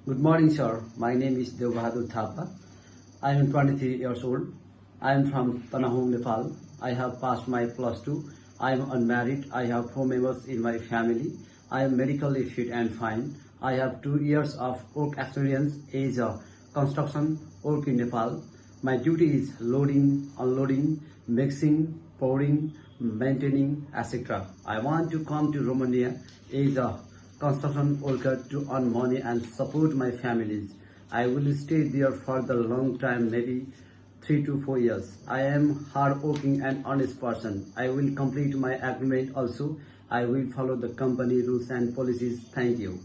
Good morning, sir. My name is Bahadur Thapa. I am 23 years old. I am from Tanahung, Nepal. I have passed my +2. I am unmarried. I have 4 members in my family. I am medically fit and fine. I have 2 years of work experience as a construction work in Nepal. My duty is loading, unloading, mixing, pouring, maintaining, etc. I want to come to Romania as a construction worker to earn money and support my families. I will stay there for the long time, maybe 3 to 4 years. I am hardworking and honest person. I will complete my agreement also. I will follow the company rules and policies. Thank you.